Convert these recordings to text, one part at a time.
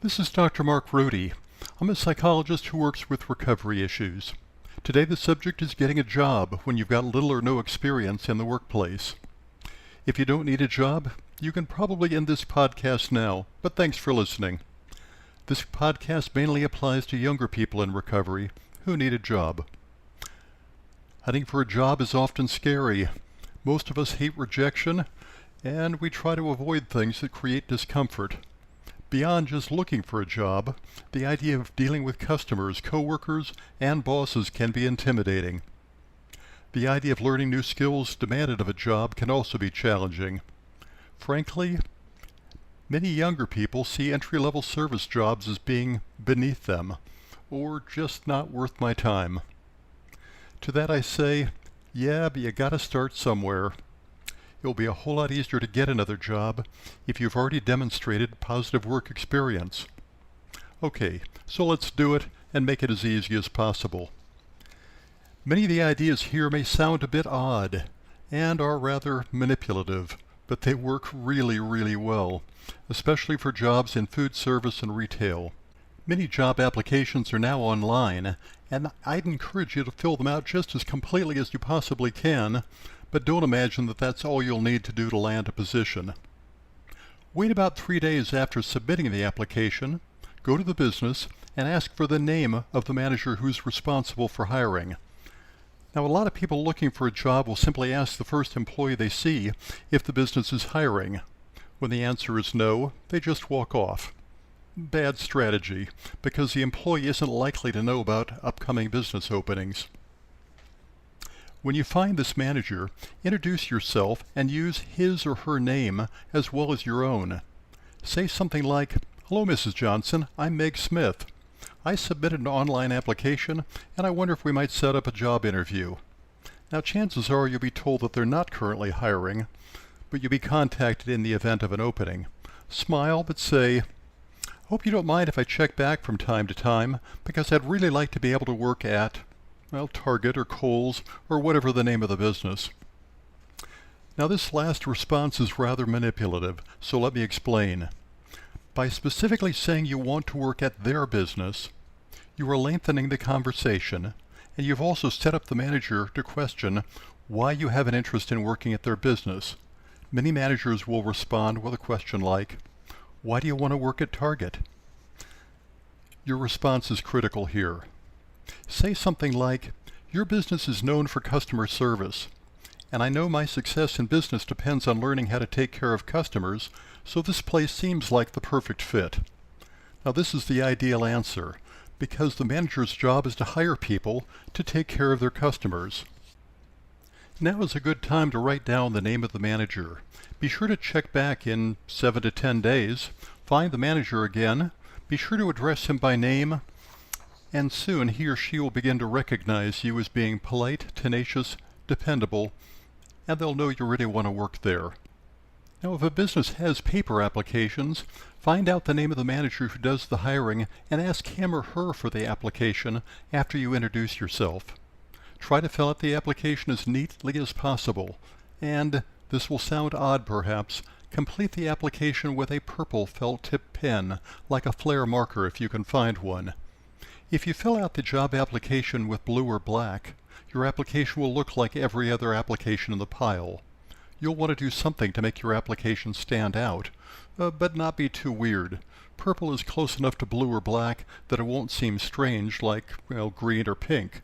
This is Dr. Mark Rohde. I'm a psychologist who works with recovery issues. Today the subject is getting a job when you've got little or no experience in the workplace. If you don't need a job, you can probably end this podcast now, but thanks for listening. This podcast mainly applies to younger people in recovery who need a job. Hunting for a job is often scary. Most of us hate rejection, and we try to avoid things that create discomfort. Beyond just looking for a job, the idea of dealing with customers, coworkers, and bosses can be intimidating. The idea of learning new skills demanded of a job can also be challenging. Frankly, many younger people see entry-level service jobs as being beneath them, or just not worth my time. To that I say, yeah, but you gotta start somewhere. It'll be a whole lot easier to get another job if you've already demonstrated positive work experience. Okay, so let's do it and make it as easy as possible. Many of the ideas here may sound a bit odd and are rather manipulative, but they work really, really well, especially for jobs in food service and retail. Many job applications are now online, and I'd encourage you to fill them out just as completely as you possibly can, but don't imagine that that's all you'll need to do to land a position. Wait about 3 days after submitting the application, go to the business, and ask for the name of the manager who's responsible for hiring. Now, a lot of people looking for a job will simply ask the first employee they see if the business is hiring. When the answer is no, they just walk off. Bad strategy, because the employee isn't likely to know about upcoming business openings. When you find this manager, introduce yourself and use his or her name as well as your own. Say something like, "Hello, Mrs. Johnson, I'm Meg Smith. I submitted an online application and I wonder if we might set up a job interview." Now, chances are you'll be told that they're not currently hiring, but you'll be contacted in the event of an opening. Smile, but say, "Hope you don't mind if I check back from time to time, because I'd really like to be able to work at Target or Kohl's or whatever the name of the business." Now, this last response is rather manipulative, so let me explain. By specifically saying you want to work at their business, you are lengthening the conversation, and you've also set up the manager to question why you have an interest in working at their business. Many managers will respond with a question like, "Why do you want to work at Target?" Your response is critical here. Say something like, "Your business is known for customer service, and I know my success in business depends on learning how to take care of customers, so this place seems like the perfect fit." Now, this is the ideal answer, because the manager's job is to hire people to take care of their customers. Now is a good time to write down the name of the manager. Be sure to check back in 7 to 10 days, find the manager again, be sure to address him by name, and soon he or she will begin to recognize you as being polite, tenacious, dependable, and they'll know you really want to work there. Now, if a business has paper applications, find out the name of the manager who does the hiring and ask him or her for the application after you introduce yourself. Try to fill out the application as neatly as possible, and, this will sound odd perhaps, complete the application with a purple felt-tip pen, like a flare marker if you can find one. If you fill out the job application with blue or black, your application will look like every other application in the pile. You'll want to do something to make your application stand out, but not be too weird. Purple is close enough to blue or black that it won't seem strange like, green or pink.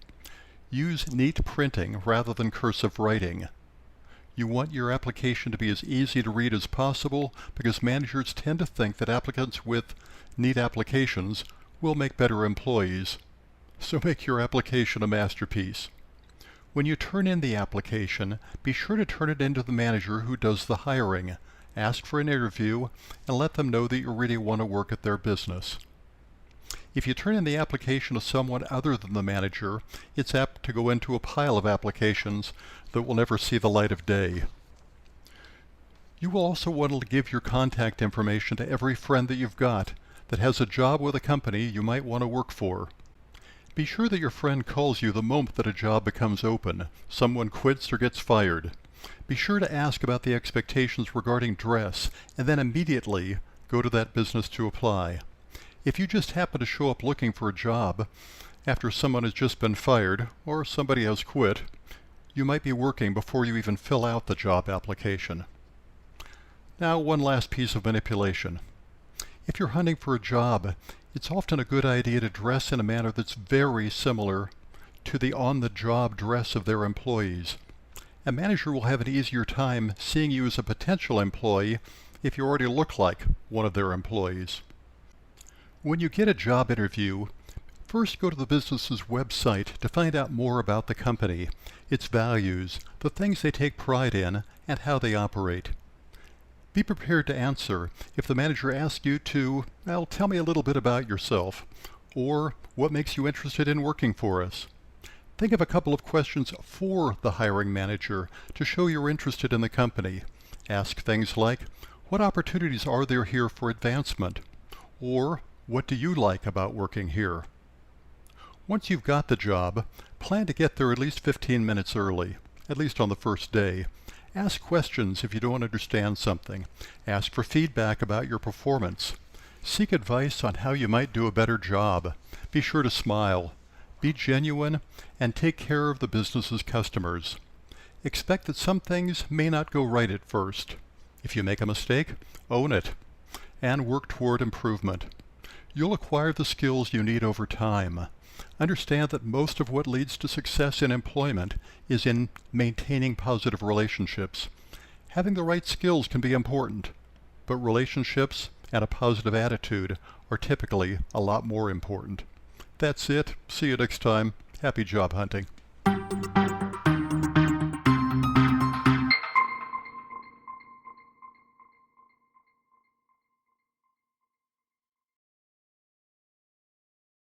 Use neat printing rather than cursive writing. You want your application to be as easy to read as possible, because managers tend to think that applicants with neat applications will make better employees. So make your application a masterpiece. When you turn in the application, be sure to turn it into the manager who does the hiring. Ask for an interview and let them know that you really want to work at their business. If you turn in the application to someone other than the manager, it's apt to go into a pile of applications that will never see the light of day. You will also want to give your contact information to every friend that you've got that has a job with a company you might want to work for. Be sure that your friend calls you the moment that a job becomes open, someone quits or gets fired. Be sure to ask about the expectations regarding dress, and then immediately go to that business to apply. If you just happen to show up looking for a job after someone has just been fired or somebody has quit, you might be working before you even fill out the job application. Now, one last piece of manipulation. If you're hunting for a job, it's often a good idea to dress in a manner that's very similar to the on-the-job dress of their employees. A manager will have an easier time seeing you as a potential employee if you already look like one of their employees. When you get a job interview, first go to the business's website to find out more about the company, its values, the things they take pride in, and how they operate. Be prepared to answer if the manager asks you to, well, tell me a little bit about yourself, or what makes you interested in working for us. Think of a couple of questions for the hiring manager to show you're interested in the company. Ask things like, what opportunities are there here for advancement? Or, what do you like about working here? Once you've got the job, plan to get there at least 15 minutes early, at least on the first day. Ask questions if you don't understand something. Ask for feedback about your performance. Seek advice on how you might do a better job. Be sure to smile. Be genuine and take care of the business's customers. Expect that some things may not go right at first. If you make a mistake, own it and work toward improvement. You'll acquire the skills you need over time. Understand that most of what leads to success in employment is in maintaining positive relationships. Having the right skills can be important, but relationships and a positive attitude are typically a lot more important. That's it. See you next time. Happy job hunting.